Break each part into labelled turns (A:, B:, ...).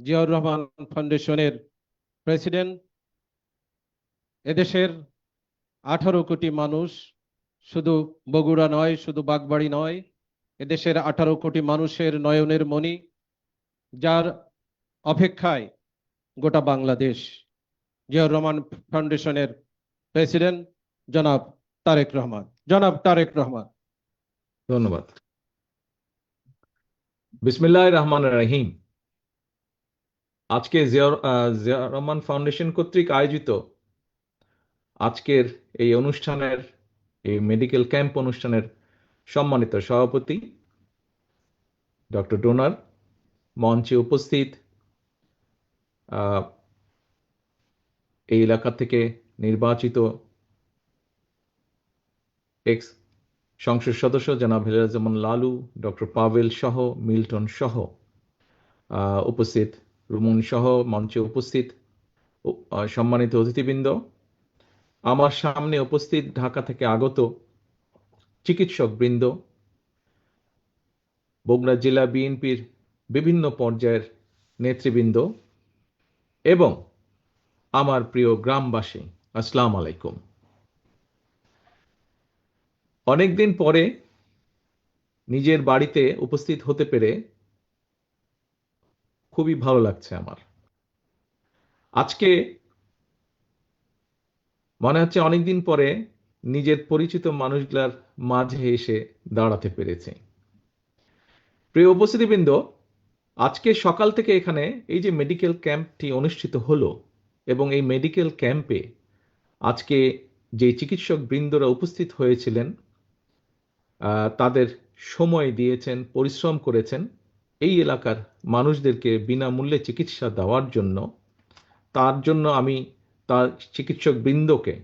A: জিয়াউর রহমান ফাউন্ডেশনের প্রেসিডেন্ট, এদেশের 18 কোটি মানুষ, শুধু বগুড়া নয়, শুধু বাগবাড়ি নয়, এদেশের 18 কোটি মানুষের নয়নের মণি, যার অপেক্ষায় গোটা বাংলাদেশ। জিয়াউর রহমান ফাউন্ডেশনের প্রেসিডেন্ট জনাব তারেক রহমান।
B: ধন্যবাদ। বিসমিল্লাহির রহমানির রহিম। আজকে জিয়াউর রহমান ফাউন্ডেশন কর্তৃক আয়োজিত আজকের এই অনুষ্ঠানের, এই মেডিকেল ক্যাম্প অনুষ্ঠানের সম্মানিত সভাপতি ডক্টর ডোনার, মঞ্চে উপস্থিত এই এলাকা থেকে নির্বাচিত এক্স সংসদ সদস্য জনাব হেলালুজ্জামান লালু, ডক্টর পাভেল সহ, মিল্টন সহ উপস্থিত, রুমন সহ মঞ্চে উপস্থিত সম্মানিত অতিথিবৃন্দ, আমার সামনে উপস্থিত ঢাকা থেকে আগত চিকিৎসক বৃন্দ, বগুড়া জেলা বিএনপির বিভিন্ন পর্যায়ের নেতৃবৃন্দ এবং আমার প্রিয় গ্রামবাসী, আসসালামু আলাইকুম। অনেকদিন পরে নিজের বাড়িতে উপস্থিত হতে পেরে খুবই ভালো লাগছে আমার। আজকে মনে হচ্ছে অনেকদিন পরে নিজের পরিচিত মানুষগুলার মাঝে এসে দাঁড়াতে পেরেছি। প্রিয় উপস্থিতিবৃন্দ, আজকে সকাল থেকে এখানে এই যে মেডিকেল ক্যাম্পটি অনুষ্ঠিত হলো এবং এই মেডিকেল ক্যাম্পে আজকে যে চিকিৎসক বৃন্দরা উপস্থিত হয়েছিলেন, তাদের সময় দিয়েছেন, পরিশ্রম করেছেন এই এলাকার মানুষদেরকে বিনামূল্যে চিকিৎসা দেওয়ার জন্য। তার জন্য আমি তার চিকিৎসক বৃন্দকে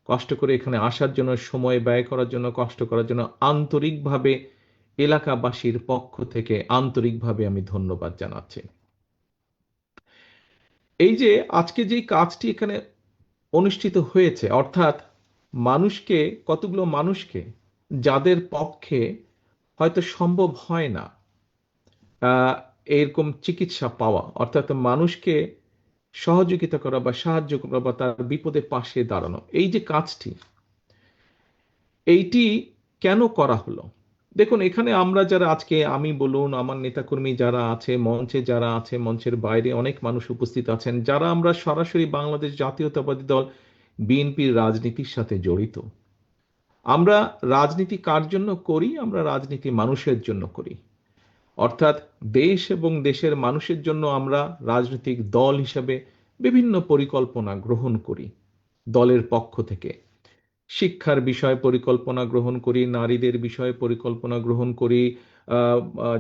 B: কষ্ট করে এখানে আসার জন্য, সময় ব্যয় করার জন্য, কষ্ট করার জন্য আন্তরিকভাবে এলাকাবাসীর পক্ষ থেকে আন্তরিকভাবে আমি ধন্যবাদ জানাচ্ছি। এই যে আজকে যে কাজটি এখানে অনুষ্ঠিত হয়েছে, অর্থাৎ মানুষকে, কতগুলো মানুষকে যাদের পক্ষে হয়তো সম্ভব হয় না এরকম চিকিৎসা পাওয়া, অর্থাৎ মানুষকে সহযোগিতা করা বা সাহায্য করা বা তার বিপদে পাশে দাঁড়ানো, এই যে কাজটি, এইটি কেন করা হলো? দেখুন, এখানে আমরা যারা আজকে, আমি বলুন, আমার নেতাকর্মী যারা আছে, মঞ্চে যারা আছে, মঞ্চের বাইরে অনেক মানুষ উপস্থিত আছেন, যারা আমরা সরাসরি বাংলাদেশ জাতীয়তাবাদী দল বিএনপির রাজনীতির সাথে জড়িত। আমরা রাজনীতি কার জন্য করি? আমরা রাজনীতি মানুষের জন্য করি, অর্থাৎ দেশ এবং দেশের মানুষের জন্য আমরা রাজনৈতিক দল হিসাবে বিভিন্ন পরিকল্পনা গ্রহণ করি। দলের পক্ষ থেকে শিক্ষার বিষয়ে পরিকল্পনা গ্রহণ করি, নারীদের বিষয়ে পরিকল্পনা গ্রহণ করি,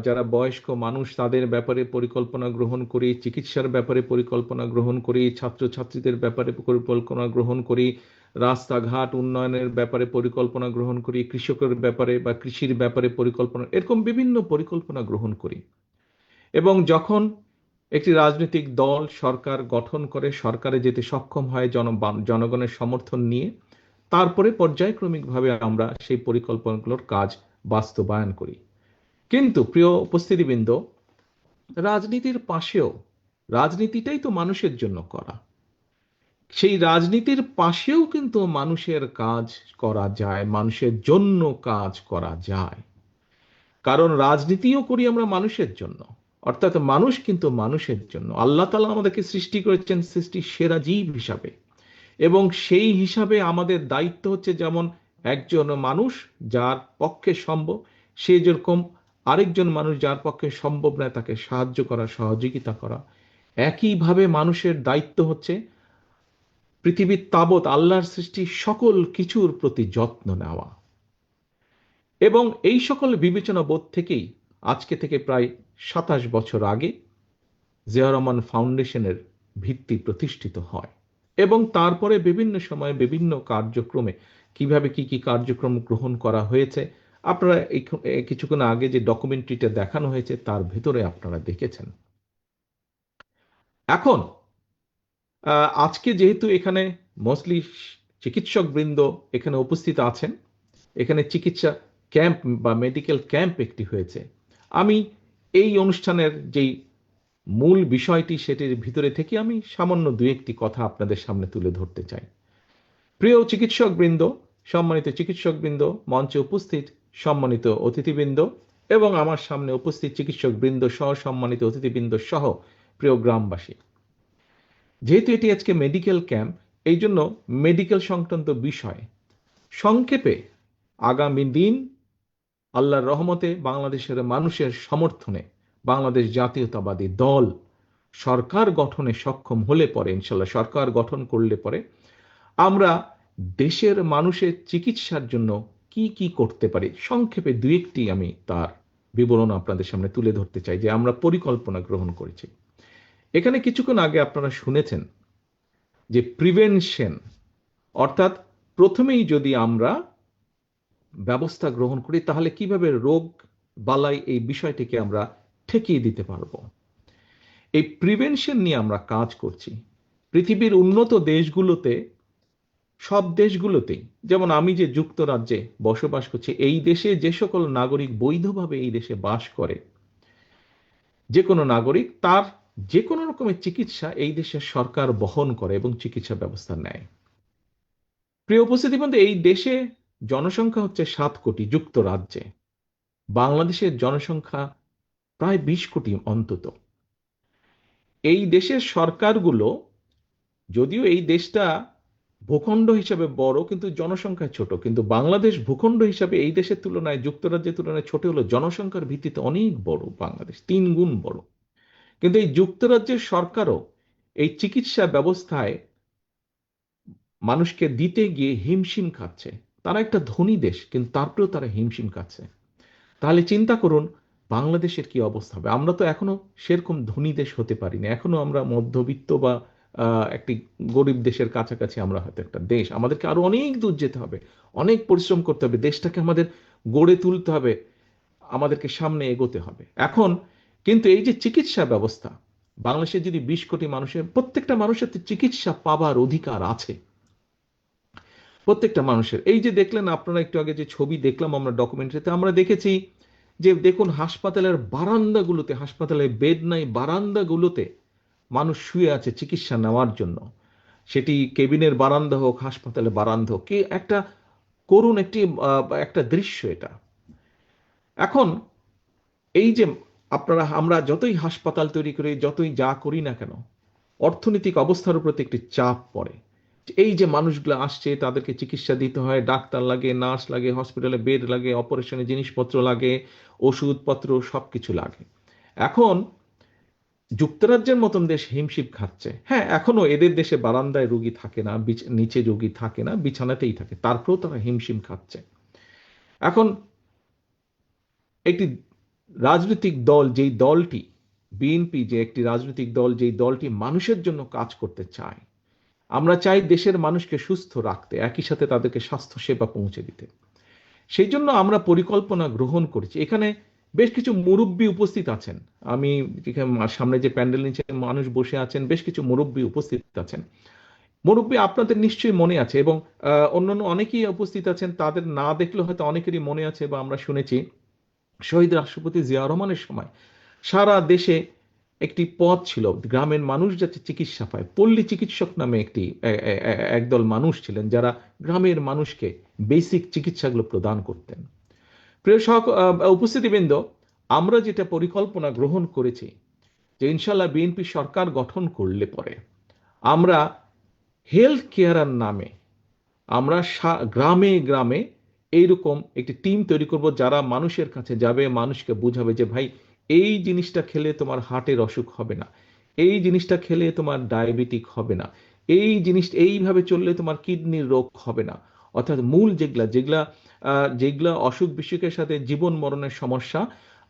B: যারা বয়স্ক মানুষ তাদের ব্যাপারে পরিকল্পনা গ্রহণ করি, চিকিৎসার ব্যাপারে পরিকল্পনা গ্রহণ করি, ছাত্রছাত্রীদের ব্যাপারে পরিকল্পনা গ্রহণ করি, রাস্তাঘাট উন্নয়নের ব্যাপারে পরিকল্পনা গ্রহণ করি, কৃষকের ব্যাপারে বা কৃষির ব্যাপারে পরিকল্পনা, এরকম বিভিন্ন পরিকল্পনা গ্রহণ করি। এবং যখন একটি রাজনৈতিক দল সরকার গঠন করে, সরকারে যেতে সক্ষম হয় জনগণের সমর্থন নিয়ে, তারপরে পর্যায়ক্রমিকভাবে আমরা সেই পরিকল্পনাগুলোর কাজ বাস্তবায়ন করি। কিন্তু প্রিয় উপস্থিতিবৃন্দ, রাজনীতির পাশেও, রাজনীতিটাই তো মানুষের জন্য করা, সেই রাজনীতির পাশেও কিন্তু মানুষের কাজ করা যায়, মানুষের জন্য কাজ করা যায়। কারণ রাজনীতিও করি আমরা মানুষের জন্য, অর্থাৎ মানুষ কিন্তু মানুষের জন্য। আল্লাহ তাআলা আমাদেরকে সৃষ্টি করেছেন সৃষ্টির সেরা জীব হিসাবে, এবং সেই হিসাবে আমাদের দায়িত্ব হচ্ছে, যেমন একজন মানুষ যার পক্ষে সম্ভব, সে যেরকম আরেকজন মানুষ যার পক্ষে সম্ভব নয় তাকে সাহায্য করা, সহযোগিতা করা, একইভাবে মানুষের দায়িত্ব হচ্ছে পৃথিবীর তাবৎ আল্লাহর সৃষ্টি সকল কিছুর প্রতি যত্ন নেওয়া। এবং এই সকল বিবেচনা বোধ থেকেই আজকে থেকে প্রায় 27 বছর আগে জিয়াউর রহমান ফাউন্ডেশনের ভিত্তি প্রতিষ্ঠিত হয়। এবং তারপরে বিভিন্ন সময়ে বিভিন্ন কার্যক্রমে কিভাবে কি কি কার্যক্রম গ্রহণ করা হয়েছে, আপনারা কিছুক্ষণ আগে যে ডকুমেন্টারিটা দেখানো হয়েছে তার ভেতরে আপনারা দেখেছেন। এখন আজকে যেহেতু এখানে মোস্টলি চিকিৎসক বৃন্দ এখানে উপস্থিত আছেন, এখানে চিকিৎসা ক্যাম্প বা মেডিকেল ক্যাম্প একটি হয়েছে, আমি এই অনুষ্ঠানের যেই মূল বিষয়টি সেটির ভিতরে থেকে আমি সামান্য দু একটি কথা আপনাদের সামনে তুলে ধরতে চাই। প্রিয় চিকিৎসকবৃন্দ, সম্মানিত চিকিৎসকবৃন্দ, মঞ্চে উপস্থিত সম্মানিত অতিথিবৃন্দ এবং আমার সামনে উপস্থিত চিকিৎসকবৃন্দ সহ সম্মানিত অতিথিবৃন্দ সহ প্রিয় গ্রামবাসী, যেহেতু এটি আজকে মেডিকেল ক্যাম্প, এই জন্য মেডিকেল সংক্রান্ত বিষয় সংক্ষেপে আগামী দিন আল্লাহর রহমতে বাংলাদেশের মানুষের সমর্থনে বাংলাদেশ জাতীয়তাবাদী দল সরকার গঠনে সক্ষম হলে পরে, ইনশাল্লাহ সরকার গঠন করলে পরে, আমরা দেশের মানুষের চিকিৎসার জন্য কি কি করতে পারি সংক্ষেপে দু একটি আমি তার বিবরণ আপনাদের সামনে তুলে ধরতে চাই যে আমরা পরিকল্পনা গ্রহণ করেছি। এখানে কিছুক্ষণ আগে আপনারা শুনেছেন যে প্রিভেনশন, অর্থাৎ প্রথমেই যদি আমরা ব্যবস্থা গ্রহণ করি তাহলে কিভাবে রোগ বালাই এই বিষয়টিকে আমরা ঠেকিয়ে দিতে পারবো। এই প্রিভেনশন নিয়ে আমরা কাজ করছি। পৃথিবীর উন্নত দেশগুলোতে, সব দেশগুলোতেই, যেমন আমি যে যুক্তরাজ্যে বসবাস করছি, এই দেশে যে সকল নাগরিক বৈধভাবে এই দেশে বাস করে, যে কোনো নাগরিক তার যে কোনো রকমের চিকিৎসা এই দেশের সরকার বহন করে এবং চিকিৎসা ব্যবস্থা নেয়। প্রিয় উপস্থিতিবৃন্দ, এই দেশে জনসংখ্যা হচ্ছে 7 কোটি যুক্তরাজ্যে। বাংলাদেশের জনসংখ্যা প্রায় 20 কোটি অন্তত। এই দেশের সরকারগুলো, যদিও এই দেশটা ভূখণ্ড হিসাবে বড় কিন্তু জনসংখ্যায় ছোট, কিন্তু বাংলাদেশ ভূখণ্ড হিসাবে এই দেশের তুলনায়, যুক্তরাজ্যের তুলনায় ছোট হলো জনসংখ্যার ভিত্তিতে অনেক বড়, বাংলাদেশ 3 গুণ বড়। কিন্তু এই যুক্তরাজ্যের সরকারও এই চিকিৎসা ব্যবস্থায় মানুষকে দিতে গিয়ে হিমশিম খাচ্ছে। তারা একটা ধনী দেশ কিন্তু তারপরেও তারা হিমশিম খাচ্ছে। তাহলে চিন্তা করুন বাংলাদেশের কি অবস্থা হবে। আমরা তো এখনো সেরকম ধনী দেশ হতে পারিনি, এখনো আমরা মধ্যবিত্ত বা একটি গরিব দেশের কাছাকাছি আমরা হয়তো একটা দেশ। আমাদেরকে আরো অনেক দূর যেতে হবে, অনেক পরিশ্রম করতে হবে, দেশটাকে আমাদের গড়ে তুলতে হবে, আমাদেরকে সামনে এগোতে হবে। এখন কিন্তু এই যে চিকিৎসা ব্যবস্থা, বাংলাদেশে যদি 20 কোটি মানুষের, প্রত্যেকটা মানুষের তো চিকিৎসা পাবার অধিকার আছে, প্রত্যেকটা মানুষের। এই যে দেখলেন আপনারা একটু আগে যে ছবি দেখলাম আমরা ডকুমেন্টারিতে, আমরা দেখেছি যে দেখুন হাসপাতালের বারান্দাগুলোতে, হাসপাতালে বেড নাই, বারান্দাগুলোতে মানুষ শুয়ে আছে চিকিৎসা নেওয়ার জন্য। সেটি কেবিনের বারান্দা হোক, হাসপাতালের বারান্দা হোক, কি একটা করুণ একটা দৃশ্য এটা। এখন এই যে আমরা যতই হাসপাতাল তৈরি করি, যতই যা করি না কেন, অর্থনৈতিক অবস্থার উপর একটি চাপ পড়ে। এই যে মানুষগুলো আসছে তাদেরকে চিকিৎসা দিতে হয়, ডাক্তার লাগে, নার্স লাগে, হসপিটালে বেড লাগে, অপারেশনের জিনিসপত্র লাগে, ওষুধপত্র সবকিছু লাগে। এখন যুক্তরাজ্যের মতন দেশ হিমশিম খাচ্ছে। হ্যাঁ, এখনো এদের দেশে বারান্দায় রোগী থাকে না, নিচে রোগী থাকে না, বিছানাতেই থাকে, তারপরেও তারা হিমশিম খাচ্ছে। এখন একটি রাজনৈতিক দল, যেই দলটি বিএনপি, যে একটি রাজনৈতিক দল, যেই দলটি মানুষের জন্য কাজ করতে চায়, আমরা চাই দেশের মানুষকে সুস্থ রাখতে, একই সাথে তাদেরকে স্বাস্থ্য সেবা পৌঁছে দিতে। সেই জন্য আমরা পরিকল্পনা গ্রহণ করেছি। এখানে বেশ কিছু মুরব্বী উপস্থিত আছেন। আমি সামনে যে প্যান্ডেল নিচে মানুষ বসে আছেন, বেশ কিছু মুরব্বী উপস্থিত আছেন। মুরব্বী আপনাদের নিশ্চয়ই মনে আছে, এবং অন্যান্য অনেকেই উপস্থিত আছেন, তাদের না দেখলে হয়তো অনেকেরই মনে আছে বা আমরা শুনেছি শহীদ রাষ্ট্রপতি জিয়া রহমানের সময় সারা দেশে একটি পথ ছিল, গ্রামের মানুষ যাতে চিকিৎসা পায়। পল্লী চিকিৎসক নামে একদল মানুষ ছিলেন যারা গ্রামের মানুষকে বেসিক চিকিৎসাগুলো প্রদান করতেন। প্রিয় উপস্থিতিবৃন্দ, আমরা যেটা পরিকল্পনা গ্রহণ করেছি যে ইনশাল্লাহ বিএনপি সরকার গঠন করলে পরে আমরা হেলথ কেয়ার নামে আমরা গ্রামে গ্রামে এইরকম একটি টিম তৈরি করব, যারা মানুষের কাছে যাবে, মানুষকে বুঝাবে যে ভাই এই জিনিসটা খেলে তোমার হার্টের অসুখ হবে না, এই জিনিসটা খেলে তোমার ডায়াবেটিক হবে না, এই জিনিসটা এইভাবে চললে তোমার কিডনির রোগ হবে না। অর্থাৎ মূল যেগুলা যেগুলা যেগুলা অসুখ বিসুখের সাথে জীবন মরণের সমস্যা,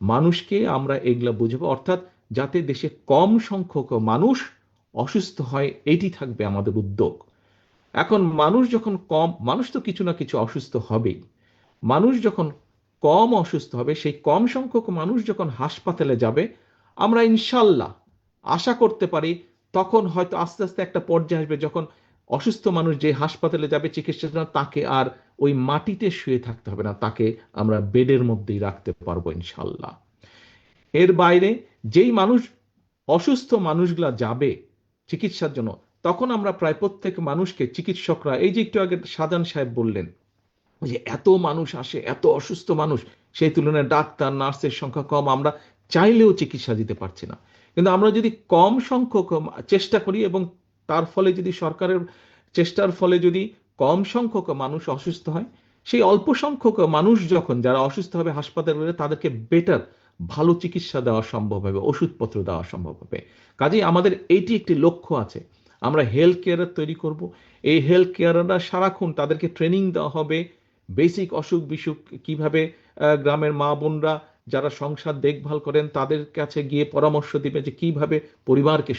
B: মানুষকে আমরা এগুলা বুঝাবো। অর্থাৎ যাতে দেশে কম সংখ্যক মানুষ অসুস্থ হয়, এটি থাকবে আমাদের উদ্যোগ। এখন মানুষ তো কিছু না কিছু অসুস্থ হবেই। মানুষ যখন কম অসুস্থ হবে, সেই কম সংখ্যক মানুষ যখন হাসপাতালে যাবে, আমরা ইনশাল্লাহ আশা করতে পারি তখন হয়তো আস্তে আস্তে একটা পর্যায়ে আসবে যখন অসুস্থ মানুষ যে হাসপাতালে যাবে চিকিৎসার জন্য, তাকে আর ওই মাটিতে শুয়ে থাকতে হবে না, তাকে আমরা বেডের মধ্যেই রাখতে পারবো ইনশাল্লাহ। এর বাইরে যেই মানুষ অসুস্থ মানুষগুলা যাবে চিকিৎসার জন্য, তখন আমরা প্রায় প্রত্যেক মানুষকে চিকিৎসকরা, এই যে একটু আগে শাহজাহান সাহেব বললেন যে এত মানুষ আসে, এত অসুস্থ মানুষ, সেই তুলনায় ডাক্তার নার্সের সংখ্যা কম, আমরা চাইলেও চিকিৎসা দিতে পারছি না। কিন্তু আমরা যদি কম সংখ্যক চেষ্টা করি এবং তার ফলে যদি সরকারের চেষ্টার ফলে যদি কম সংখ্যক মানুষ অসুস্থ হয়, সেই অল্প সংখ্যক মানুষ যখন যারা অসুস্থ হবে হাসপাতালে, তাদেরকে বেটার ভালো চিকিৎসা দেওয়া সম্ভব হবে, ওষুধপত্র দেওয়া সম্ভব হবে। কাজেই আমাদের এইটি একটি লক্ষ্য আছে, আমরা হেলথ কেয়ার তৈরি করব। এই হেলথ কেয়াররা সারাক্ষণ তাদেরকে ট্রেনিং দেওয়া হবে বেসিক অসুখ বিসুখ কিভাবে, গ্রামের মা বোনরা যারা সংসার দেখভাল করেন তাদের কাছে গিয়ে পরামর্শ দিবে যে কিভাবে পরিবারকে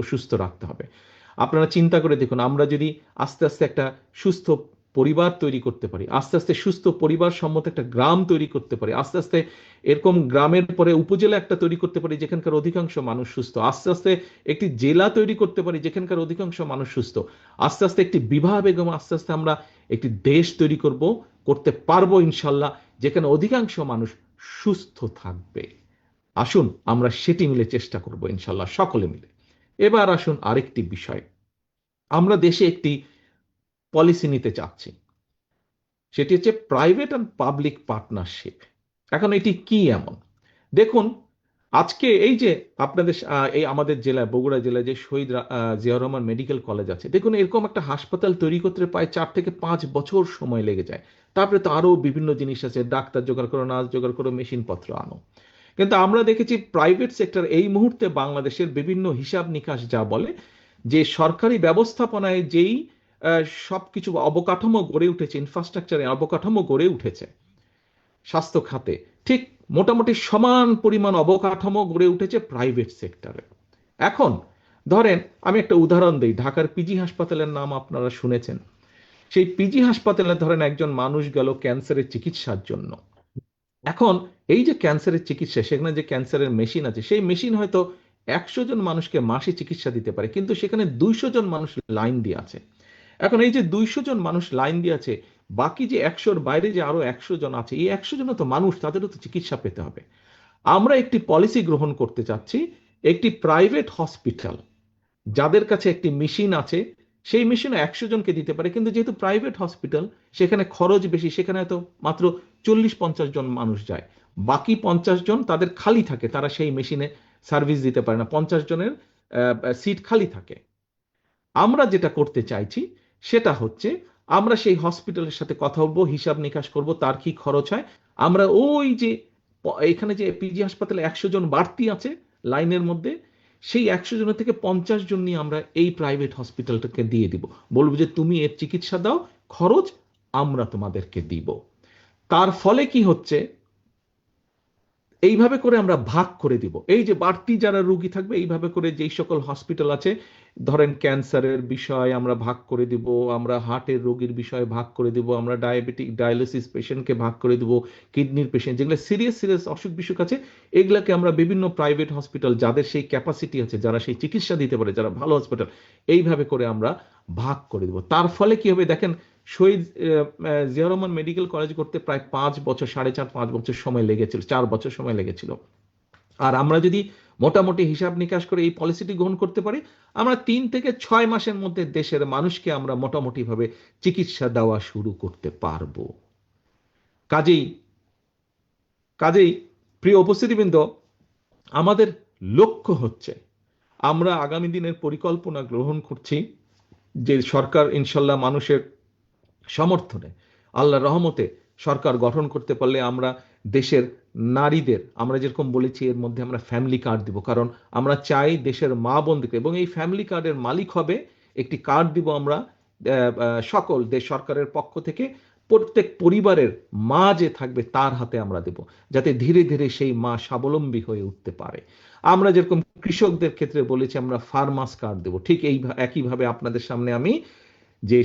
B: সুস্থ রাখতে হবে। আপনারা চিন্তা করে দেখুন, আমরা যদি আস্তে আস্তে একটা সুস্থ পরিবার তৈরি করতে পারি, আস্তে আস্তে সুস্থ পরিবার সম্মত একটা গ্রাম তৈরি করতে পারি, আস্তে আস্তে এরকম গ্রামের পরে উপজেলা একটা তৈরি করতে পারি যেখানকার অধিকাংশ মানুষ সুস্থ, আস্তে আস্তে একটি জেলা তৈরি করতে পারি যেখানকার অধিকাংশ মানুষ সুস্থ, আস্তে আস্তে একটি বিবাহ বেগম, আস্তে আস্তে আমরা একটি দেশ তৈরি করতে পারবো ইনশাল্লাহ, যেখানে অধিকাংশ মানুষ সুস্থ থাকবে। আসুন আমরা সেটি মিলে চেষ্টা করব ইনশাল্লাহ, সকলে মিলে। এবার আসুন আরেকটি বিষয়, আমরা দেশে একটি পলিসি নিতে চাচ্ছি, সেটি হচ্ছে প্রাইভেট অ্যান্ড পাবলিক পার্টনারশিপ। এখন এটি কি এমন, দেখুন আজকে এই যে আপনাদের এই আমাদের জেলায়, বগুড়া জেলায় যে শহীদ জিয়াউর রহমান মেডিকেল কলেজ আছে, দেখুন এরকম একটা হাসপাতাল তৈরি করতে প্রায় 4 থেকে 5 বছর সময় লেগে যায়। তারপরে তো আরো বিভিন্ন জিনিস আছে, ডাক্তার জোগাড় করো, নার্স জোগাড় করো, মেশিনপত্র আনো। কিন্তু আমরা দেখেছি প্রাইভেট সেক্টর এই মুহূর্তে বাংলাদেশের বিভিন্ন হিসাব নিকাশ যা বলে যে সরকারি ব্যবস্থাপনায় যেই সবকিছু অবকাঠামো গড়ে উঠেছে, ইনফ্রাস্ট্রাকচারে অবকাঠামো গড়ে উঠেছে স্বাস্থ্য খাতে, ঠিক মোটামুটি সমান পরিমাণ অবকাঠামো গড়ে উঠেছে প্রাইভেট সেক্টরে। এখন ধরেন আমি একটা উদাহরণ দিই, ঢাকার পিজি হাসপাতালের নাম আপনারা শুনেছেন। সেই পিজি হাসপাতালে ধরেন একজন মানুষ গেল ক্যান্সারের চিকিৎসার জন্য। এখন এই যে ক্যান্সারের চিকিৎসা, সেখানে যে ক্যান্সারের মেশিন আছে, সেই মেশিন হয়তো 100 জন মানুষকে মাসে চিকিৎসা দিতে পারে, কিন্তু সেখানে 200 জন মানুষ লাইন দিয়ে আছে। এখন এই যে 200 জন মানুষ লাইন দিয়ে আছে, বাকি যে 100-র বাইরে যে আরো 100 জন আছে, এই 100 জন তো মানুষ, তাদেরও তো চিকিৎসা পেতে হবে। আমরা একটি পলিসি গ্রহণ করতে চাচ্ছি, একটি প্রাইভেট হসপিটাল যাদের কাছে একটি মেশিন আছে, সেই মেশিনও 100 জনকে দিতে পারে, কিন্তু যেহেতু প্রাইভেট হসপিটাল সেখানে খরচ বেশি, সেখানে হয়তো মাত্র 40-50 জন মানুষ যায়, বাকি 50 জন তাদের খালি থাকে, তারা সেই মেশিনে সার্ভিস দিতে পারে না, 50 জনের সিট খালি থাকে। আমরা যেটা করতে চাইছি সেটা হচ্ছে, আমরা সেই হসপিটালের সাথে কথা বলবো, হিসাব নিকাশ করব তার কি খরচ হয়। আমরা ওই যে এখানে যে পিজি হাসপাতালে 100 জন বাড়তি আছে লাইনের মধ্যে, সেই 100 জনের থেকে 50 জন নিয়ে আমরা এই প্রাইভেট হসপিটালটাকে দিয়ে দিব, বলবো যে তুমি এর চিকিৎসা দাও, খরচ আমরা তোমাদেরকে দিব। তার ফলে কি হচ্ছে, এইভাবে করে আমরা ভাগ করে দিব, এই যে বাড়তি যারা রোগী থাকবে, এইভাবে করে যেই সকল হসপিটাল আছে, ধরেন ক্যান্সারের বিষয় আমরা ভাগ করে দিব, আমরা হার্টের রোগীর বিষয়ে ভাগ করে দিব, আমরা ডায়াবেটিক ডায়ালিসিস পেশেন্টকে ভাগ করে দিব, কিডনির পেশেন্ট, যেগুলো সিরিয়াস সিরিয়াস অসুখ বিসুখ আছে, এগুলাকে আমরা বিভিন্ন প্রাইভেট হসপিটাল যাদের সেই ক্যাপাসিটি আছে, যারা সেই চিকিৎসা দিতে পারে, যারা ভালো হসপিটাল, এইভাবে করে আমরা ভাগ করে দেব। তার ফলে কি হবে দেখেন, শহীদ জিয়াউর রহমান মেডিকেল কলেজ করতে প্রায় 5 বছর, 4.5-5 বছর সময় লেগেছিল, 4 বছর সময় লেগেছিল। আর আমরা যদি মোটামুটি হিসাব নিকাশ করে এই পলিসিটি গ্রহণ করতে পারি, আমরা 3 থেকে 6 মাসের মধ্যে দেশের মানুষকে আমরা মোটামুটি ভাবে চিকিৎসা দেওয়া শুরু করতে পারবো। কাজেই কাজেই প্রিয় উপস্থিতিবৃন্দ, আমাদের লক্ষ্য হচ্ছে, আমরা আগামী দিনের পরিকল্পনা গ্রহণ করছি যে সরকার ইনশাল্লাহ মানুষের সমর্থনে, আল্লাহর রহমতে সরকার গঠন করতে পারলে আমরা দেশের নারীদের, আমরা যেরকম বলেছি এর মধ্যে আমরা ফ্যামিলি কার্ড দিব, কারণ আমরা চাই দেশের মা বোনদেরকে, এবং এই ফ্যামিলি কার্ডের মালিক হবে, একটি কার্ড দিব আমরা সকল দেশ সরকারের পক্ষ থেকে, প্রত্যেক পরিবারের মা যে থাকবে তার হাতে আমরা দেব, যাতে ধীরে ধীরে সেই মা স্বাবলম্বী হয়ে উঠতে পারে। আমরা যেরকম কৃষকদের ক্ষেত্রে বলেছি আমরা ফার্মার্স কার্ড দেব, ঠিক এই একইভাবে আপনাদের সামনে আমি যে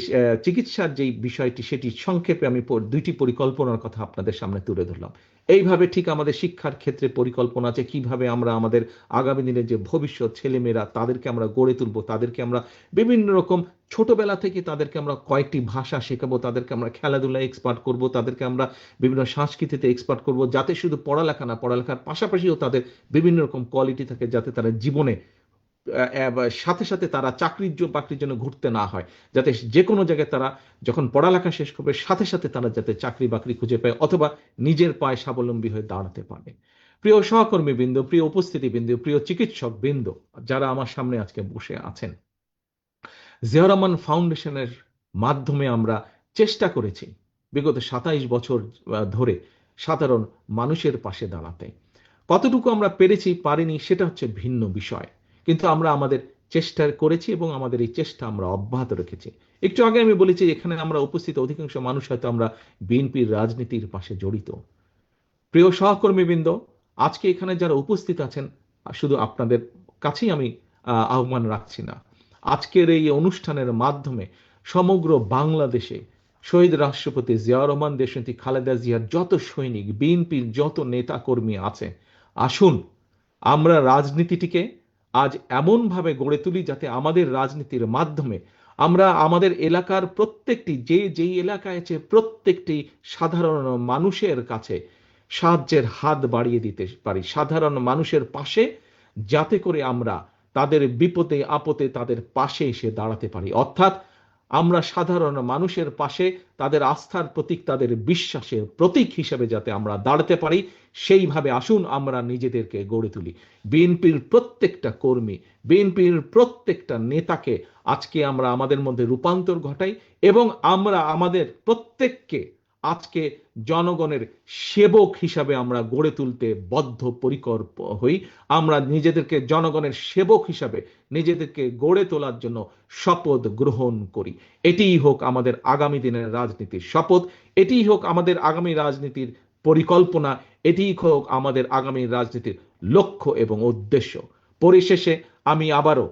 B: চিকিৎসার যে বিষয়টি সেটি সংক্ষেপে আমি 2টি পরিকল্পনার কথা আপনাদের সামনে তুলে ধরলাম। এইভাবে ঠিক আমাদের শিক্ষার ক্ষেত্রে পরিকল্পনা আছে, কিভাবে আমরা আমাদের আগামী দিনের যে ভবিষ্যৎ ছেলেমেয়েরা তাদেরকে আমরা গড়ে তুলবো, তাদেরকে আমরা বিভিন্ন রকম ছোটবেলা থেকে তাদেরকে আমরা কয়েকটি ভাষা শেখাবো, তাদেরকে আমরা খেলাধুলায় এক্সপার্ট করব, তাদেরকে আমরা বিভিন্ন সংস্কৃতিতে এক্সপার্ট করব, যাতে শুধু পড়ালেখা না, পড়ালেখার পাশাপাশিও তাদের বিভিন্ন রকম কোয়ালিটি থাকে, যাতে তারা জীবনে সাথে সাথে তারা বাকরির জন্য ঘুরতে না হয়, যাতে যে কোনো জায়গায় তারা যখন পড়ালেখা শেষ করবে সাথে সাথে তারা যাতে চাকরি বাকরি খুঁজে পায় অথবা নিজের পায়ে স্বাবলম্বী হয়ে দাঁড়াতে পারে। প্রিয় সহকর্মী বৃন্দ, প্রিয় উপস্থিতি বৃন্দ, প্রিয় চিকিৎসক বৃন্দ যারা আমার সামনে আজকে বসে আছেন, জিয়াউর রহমান ফাউন্ডেশনের মাধ্যমে আমরা চেষ্টা করেছি বিগত 27 বছর ধরে সাধারণ মানুষের পাশে দাঁড়াতে। কতটুকু আমরা পেরেছি পারিনি সেটা হচ্ছে ভিন্ন বিষয়, কিন্তু আমরা আমাদের চেষ্টা করেছি এবং আমাদের এই চেষ্টা আমরা অব্যাহত রেখেছি। একটু আগে আমি বলেছি এখানে আমরা উপস্থিত অধিকাংশ মানুষ হয়তো আমরা বিএনপির রাজনীতির পাশে জড়িত। প্রিয় সহকর্মীবৃন্দ, আজকে এখানে যারা উপস্থিত আছেন শুধু আপনাদের কাছেই আমি আহ্বান রাখছি না, আজকের এই অনুষ্ঠানের মাধ্যমে সমগ্র বাংলাদেশে শহীদ রাষ্ট্রপতি জিয়াউর রহমান, দেশনেত্রী খালেদা জিয়ার যত সৈনিক, বিএনপির যত নেতা কর্মী আছে, আসুন আমরা রাজনীতিটিকে আজ এমনভাবে গড়ে তুলি যাতে আমাদের রাজনীতির মাধ্যমে আমরা আমাদের এলাকার প্রত্যেকটি যেই এলাকায় আছে প্রত্যেকটি সাধারণ মানুষের কাছে সাহায্যের হাত বাড়িয়ে দিতে পারি, সাধারণ মানুষের পাশে, যাতে করে আমরা তাদের বিপদে আপদে তাদের পাশে এসে দাঁড়াতে পারি। অর্থাৎ আমরা সাধারণ মানুষের পাশে তাদের আস্থার প্রতীক, তাদের বিশ্বাসের প্রতীক হিসেবে যাতে আমরা দাঁড়াতে পারি, সেইভাবে আসুন আমরা নিজেদেরকে গড়ে তুলি। বিএনপির প্রত্যেকটা কর্মী, বিএনপির প্রত্যেকটা নেতাকে আজকে আমরা আমাদের মধ্যে রূপান্তর ঘটাই এবং আমরা আমাদের প্রত্যেককে আজকে জনগণের সেবক হিসাবে আমরা গড়ে তুলতে বদ্ধপরিকর হই। আমরা নিজেদেরকে জনগণের সেবক হিসাবে নিজেদেরকে গড়ে তোলার জন্য শপথ গ্রহণ করি। এটিই হোক আমাদের আগামী দিনের রাজনীতির শপথ, এটিই হোক আমাদের আগামী রাজনীতির পরিকল্পনা, এটিই হোক আমাদের আগামী রাজনীতির লক্ষ্য এবং উদ্দেশ্য। পরিশেষে আমি আবারও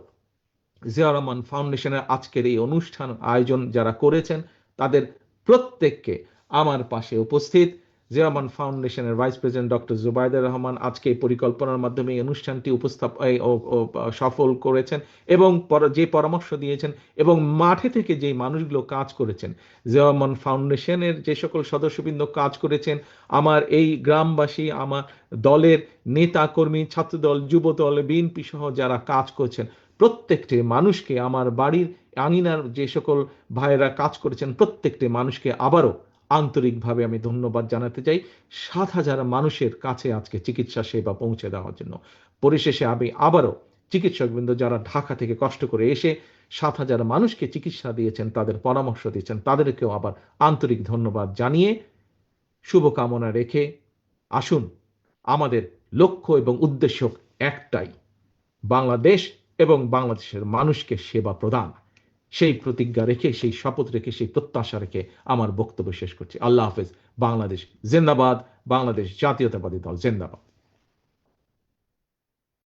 B: জিয়াউর রহমান ফাউন্ডেশনের আজকের এই অনুষ্ঠান আয়োজন যারা করেছেন তাদের প্রত্যেককে আমার পাশে উপস্থিত জিয়াউর রহমান ফাউন্ডেশনের vice president doctor Zubaidur Rahman আজকে এই পরিকল্পনার মাধ্যমে এই অনুষ্ঠানটি সফল করেছেন এবং যে পরামর্শ দিয়েছেন এবং মাঠে থেকে যে মানুষগুলো কাজ করেছেন, জিয়াউর রহমান ফাউন্ডেশনের যে সকল সদস্যবৃন্দ কাজ করেছেন, আমার এই গ্রামবাসী, আমার দলের নেতা কর্মী, ছাত্রদল, যুবদল, বিএনপি সহ যারা কাজ করছেন, প্রত্যেকটি মানুষকে, আমার বাড়ির আঙিনার যে সকল ভাইয়েরা কাজ করেছেন প্রত্যেকটি মানুষকে আবারও আন্তরিকভাবে আমি ধন্যবাদ জানাতে চাই 7,000 মানুষের কাছে আজকে চিকিৎসা সেবা পৌঁছে দেওয়ার জন্য। পরিশেষে আমি আবারও চিকিৎসকবৃন্দ যারা ঢাকা থেকে কষ্ট করে এসে 7,000 মানুষকে চিকিৎসা দিয়েছেন, তাদের পরামর্শ দিয়েছেন, তাদেরকেও আবার আন্তরিক ধন্যবাদ জানিয়ে শুভকামনা রেখে আসুন আমাদের লক্ষ্য এবং উদ্দেশ্য একটাই, বাংলাদেশ এবং বাংলাদেশের মানুষকে সেবা প্রদান। সেই প্রতিজ্ঞা রেখে, সেই শপথ রেখে, সেই প্রত্যাশা রেখে আমার বক্তব্য শেষ করছি। আল্লাহ হাফেজ। বাংলাদেশ জিন্দাবাদ, বাংলাদেশ জাতীয়তাবাদী দল জিন্দাবাদ।